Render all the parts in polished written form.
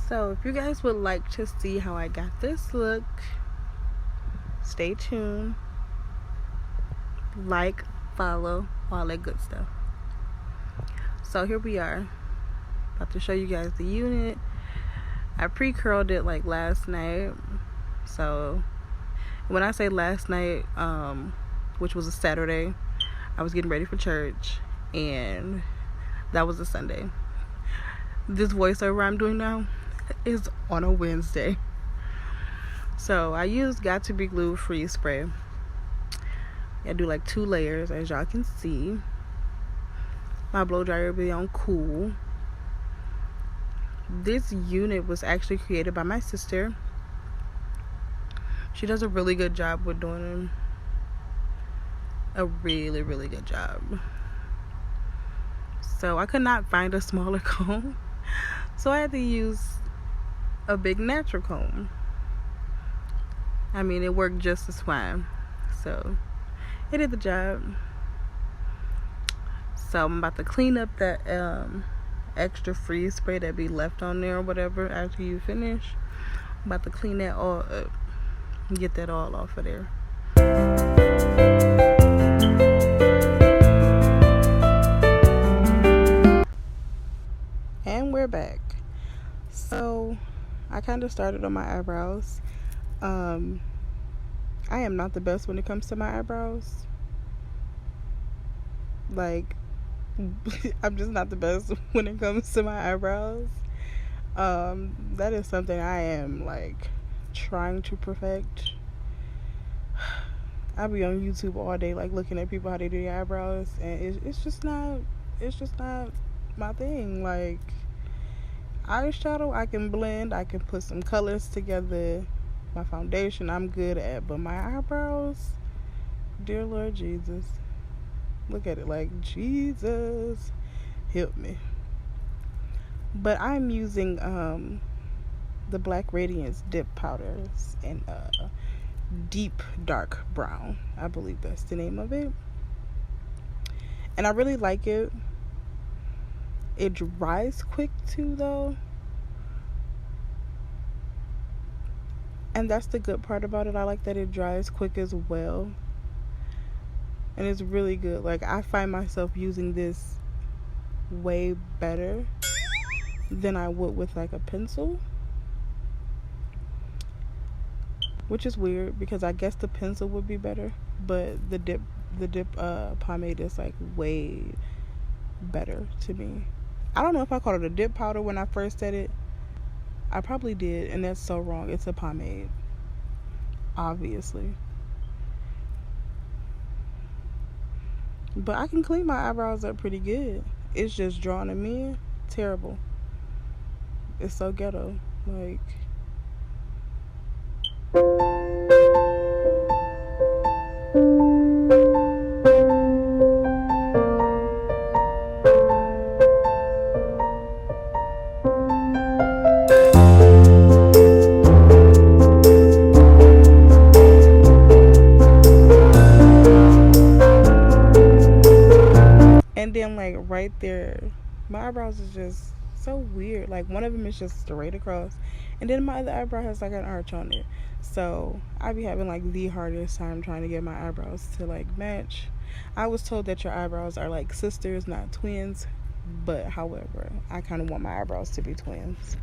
So if you guys would like to see how I got this look, stay tuned. Like, follow, all that good stuff. So here we are, about to show you guys the unit. I pre-curled it like last night. So when I say last night, which was a Saturday, I was getting ready for church, and that was a Sunday. This voiceover I'm doing now is on a Wednesday. So I used Got To Be Glue freeze spray. I do like 2 layers, as y'all can see. My blow dryer will be on cool. This unit was actually created by my sister. She does a really good job with doing a really, really good job. So I could not find a smaller comb, so I had to use a big natural comb. I mean, it worked just as fine, so it did the job. So I'm about to clean up that extra freeze spray that be left on there or whatever after you finish. I'm about to clean that all up and get that all off of there. And we're back. So I kind of started on my eyebrows. I am not the best when it comes to my eyebrows. Like, I'm just not the best when it comes to my eyebrows. That is something I am like trying to perfect. I be on YouTube all day, like looking at people how they do their eyebrows, and it's just not my thing. Like, eyeshadow I can blend, I can put some colors together. My foundation I'm good at, but my eyebrows, dear Lord Jesus, look at it like, Jesus help me. But I'm using the Black Radiance dip powders in deep dark brown. I believe that's the name of it, and I really like it. It dries quick too though, and that's the good part about it. I like that it dries quick as well, and it's really good. Like, I find myself using this way better than I would with like a pencil, which is weird because I guess the pencil would be better, but the dip pomade is like way better to me. I don't know if I called it a dip powder when I first said it. I probably did, and that's so wrong. It's a pomade, obviously. But I can clean my eyebrows up pretty good. It's just drawing them in terrible. It's so ghetto. Like, and then like right there, my eyebrows is just so weird. Like, one of them is just straight across, and then my other eyebrow has like an arch on it. So I be having like the hardest time trying to get my eyebrows to like match. I was told that your eyebrows are like sisters, not twins, but however, I kind of want my eyebrows to be twins.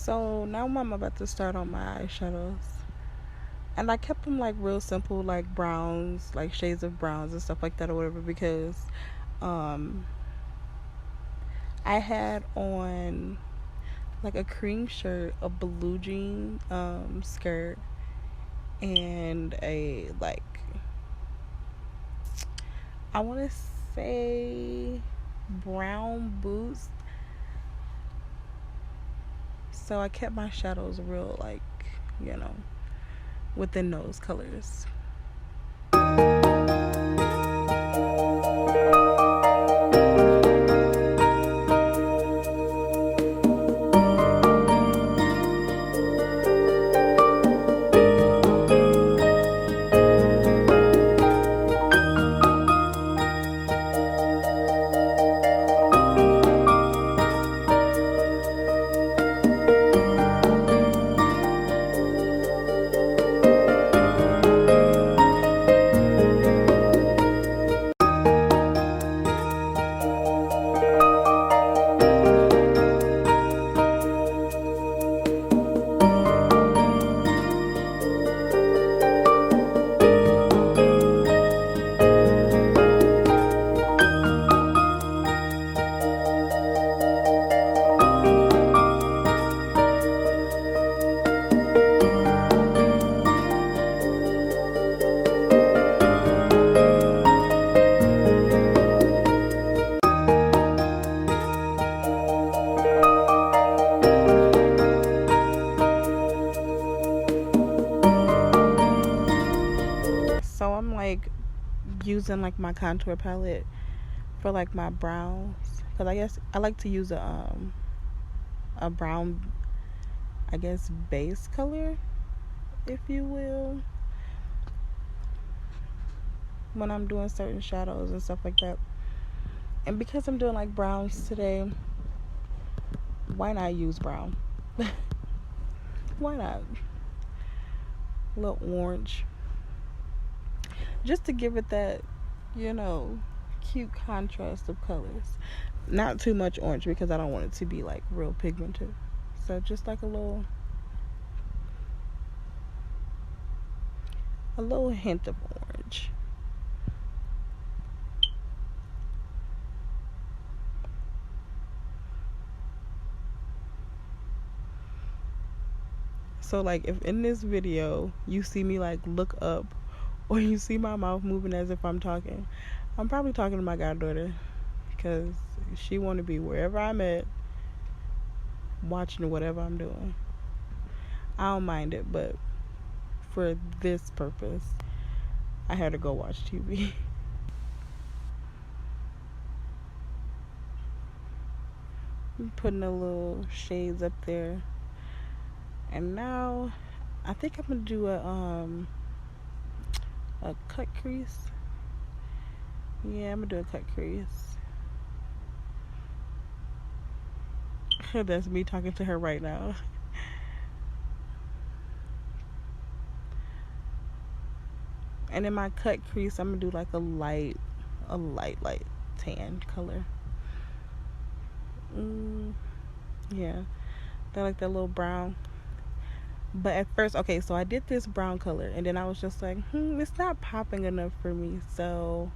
So now I'm about to start on my eyeshadows. And I kept them like real simple, like browns, like shades of browns and stuff like that or whatever, because um I had on like a cream shirt, a blue jean skirt, and a like, I want to say brown boots. So I kept my shadows real, like, you know, within those colors. So I'm like using like my contour palette for like my browns, because I guess I like to use a brown, I guess, base color, if you will, when I'm doing certain shadows and stuff like that. And because I'm doing like browns today, why not use brown? Why not? A little orange, just to give it that, you know, cute contrast of colors. Not too much orange, because I don't want it to be like real pigmented. So just like a little hint of orange. So like if in this video you see me like look up, or you see my mouth moving as if I'm talking, I'm probably talking to my goddaughter, because she want to be wherever I'm at, watching whatever I'm doing. I don't mind it, but for this purpose, I had to go watch TV. I'm putting a little shades up there. And now I think I'm gonna do a cut crease. Yeah, I'm gonna do a cut crease. That's me talking to her right now. And in my cut crease, I'm gonna do like a light tan color. Yeah, I like that little brown. But at first, okay, so I did this brown color, and then I was just like, it's not popping enough for me. So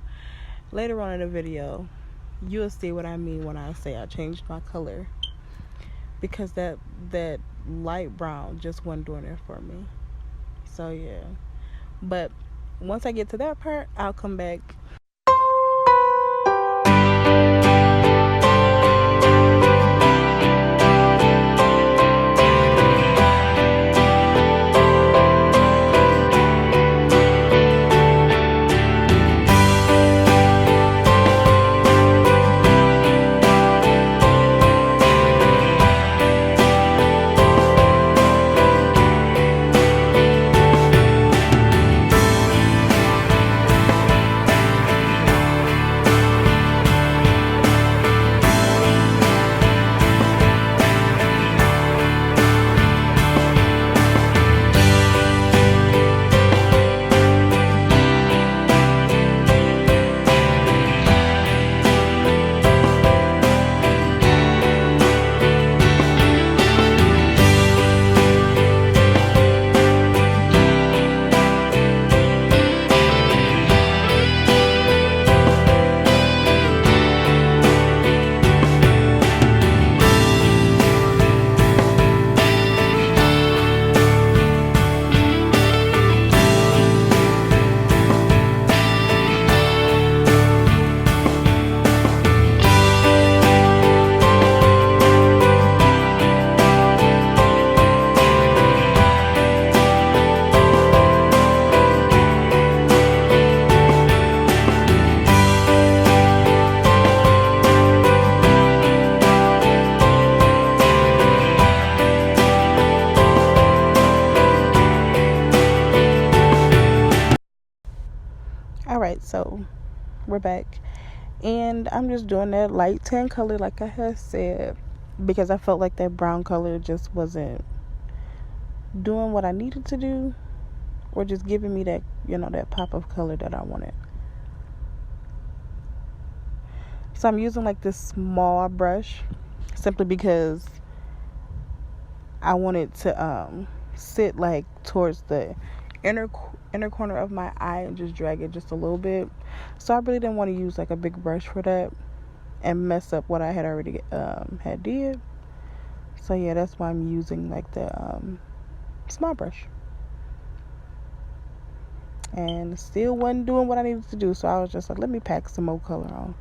later on in the video, you'll see what I mean when I say I changed my color, because that light brown just wasn't doing it for me. So yeah, but once I get to that part, I'll come back. we're back. And I'm just doing that light tan color like I had said, because I felt like that brown color just wasn't doing what I needed to do, or just giving me that, that pop of color that I wanted. So I'm using like this small brush simply because I want it to sit like towards the inner corner of my eye and just drag it just a little bit. So I really didn't want to use like a big brush for that and mess up what I had already had did. So yeah, that's why I'm using like the small brush. And still wasn't doing what I needed to do, so I was just like, let me pack some more color on.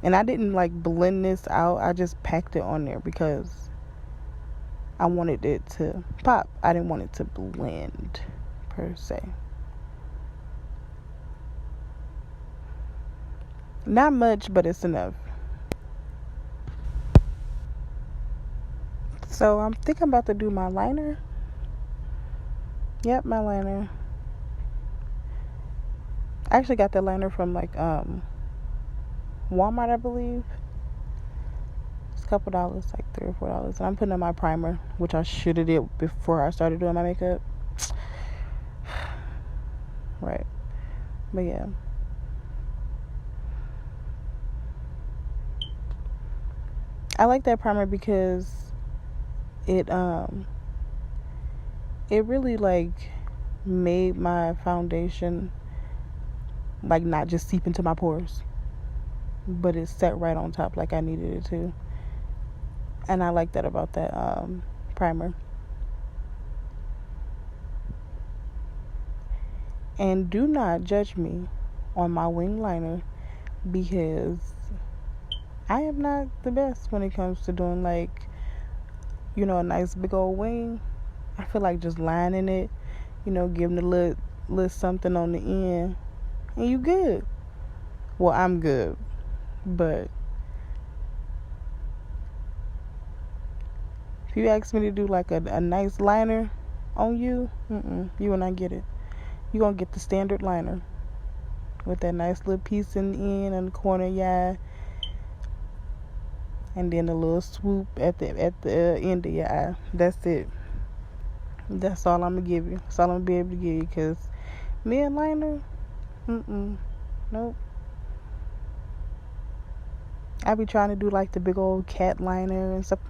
And I didn't like blend this out, I just packed it on there because I wanted it to pop. I didn't want it to blend per se. Not much, but it's enough. So I'm thinking I'm about to do my liner. Yep, my liner. I actually got that liner from like Walmart, I believe. It's a couple dollars, like $3 or $4. And I'm putting on my primer, which I should have did before I started doing my makeup. Right. But yeah. I like that primer because it really like made my foundation like not just seep into my pores, but it set right on top like I needed it to. And I like that about that primer. And do not judge me on my wing liner, because I am not the best when it comes to doing like, a nice big old wing. I feel like just lining it, giving a little something on the end, and you good. Well, I'm good, but if you ask me to do like a nice liner on you, you will not get it. You're gonna get the standard liner with that nice little piece in the end and the corner of your eye, and then a little swoop at the end of your eye. That's it. That's all I'm gonna give you. That's all I'm gonna be able to give you. Because me and liner, nope. I be trying to do like the big old cat liner and stuff.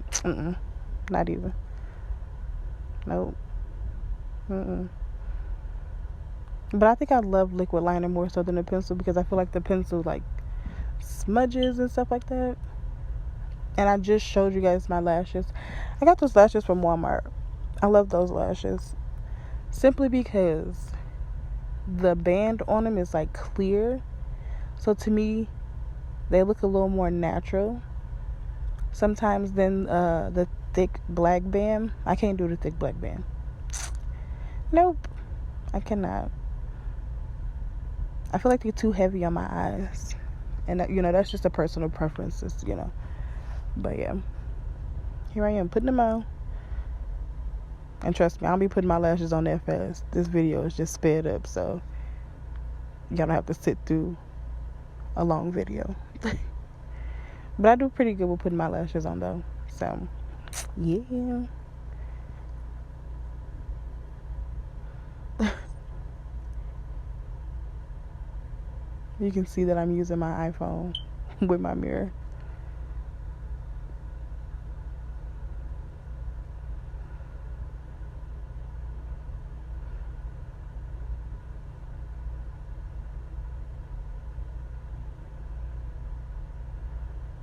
Not even. Nope. But I think I love liquid liner more so than the pencil, because I feel like the pencil like smudges and stuff like that. And I just showed you guys my lashes. I got those lashes from Walmart. I love those lashes simply because the band on them is like clear. So to me, they look a little more natural sometimes than the thick black band. I can't do the thick black band. Nope, I cannot. I feel like they're too heavy on my eyes, and that's just a personal preference, But yeah, here I am putting them on. And trust me, I don't be putting my lashes on that fast. This video is just sped up, so y'all don't have to sit through a long video. But I do pretty good with putting my lashes on though. So yeah. You can see that I'm using my iPhone with my mirror.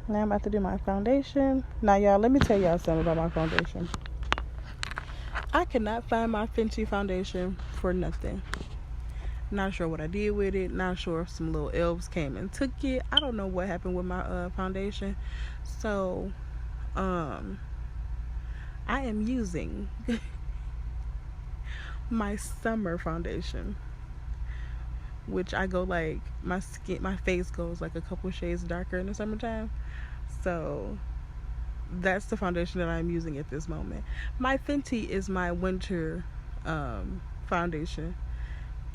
Now I'm about to do my foundation. Now, y'all, let me tell y'all something about my foundation. I cannot find my Fenty foundation for nothing. Not sure what I did with it. Not sure if some little elves came and took it. I don't know what happened with my foundation. So, I am using my summer foundation, which I go like my face goes like a couple shades darker in the summertime. So that's the foundation that I'm using at this moment. My Fenty is my winter foundation,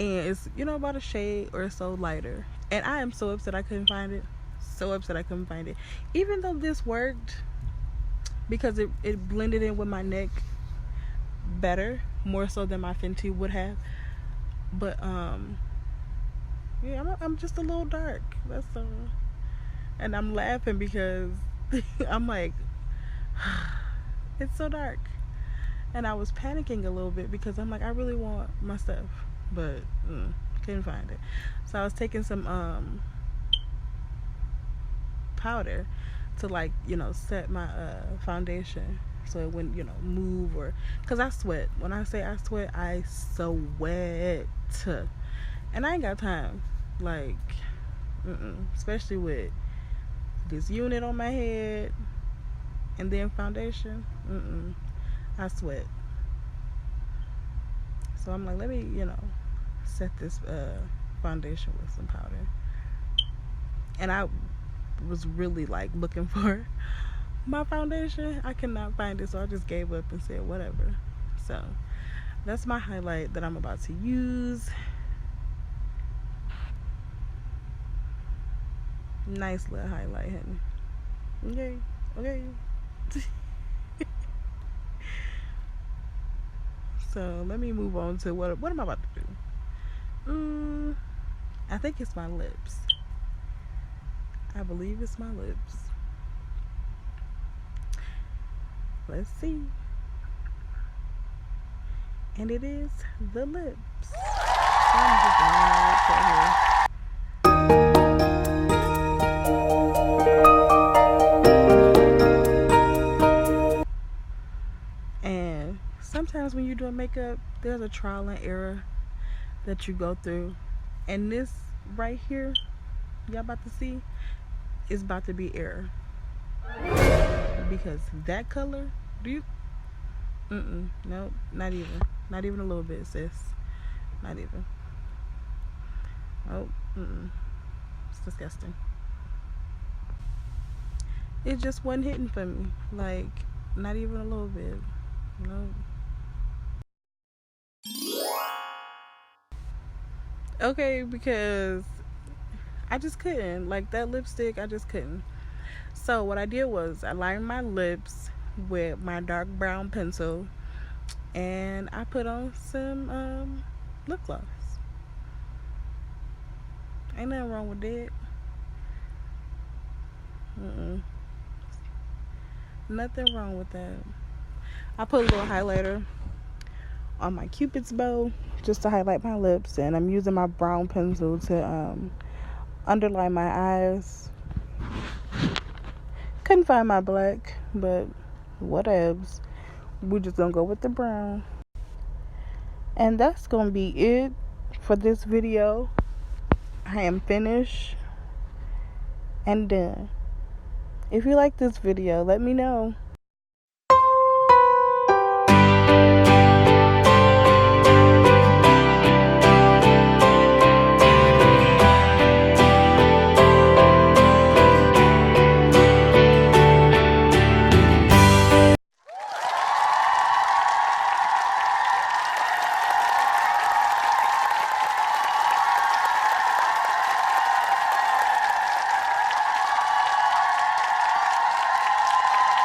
and it's, you know, about a shade or so lighter. And I am so upset I couldn't find it. So upset I couldn't find it. Even though this worked, because it blended in with my neck better, more so than my Fenty would have. But yeah, I'm just a little dark. That's and I'm laughing because I'm like, it's so dark. And I was panicking a little bit because I'm like, I really want my stuff, but couldn't find it. So I was taking some powder to, like, you know, set my foundation so it wouldn't, you know, move, or because I sweat. When I say I sweat, I sweat, and I ain't got time, like, especially with this unit on my head and then foundation. I sweat. So I'm like, let me, you know, set this foundation with some powder. And I was really like looking for my foundation. I cannot find it, so I just gave up and said whatever. So that's my highlight that I'm about to use. Nice little highlight, honey. Okay. So let me move on to what am I about to do? I think it's my lips. I believe it's my lips. Let's see. And it is the lips. So I'm just going right here. And sometimes when you're doing makeup, there's a trial and error that you go through. And this right here, y'all about to see, is about to be error. Because that color, nope, not even a little bit, sis. Not even. Oh, it's disgusting. It just wasn't hitting for me. Like, not even a little bit. Nope. Okay, because I just couldn't. Like, that lipstick, I just couldn't. So what I did was I lined my lips with my dark brown pencil, and I put on some lip gloss. Ain't nothing wrong with that. Nothing wrong with that. I put a little highlighter on my Cupid's bow just to highlight my lips, and I'm using my brown pencil to underline my eyes. Couldn't find my black, but whatevs. We're just gonna go with the brown. And that's gonna be it for this video. I am finished and done. If you like this video, let me know.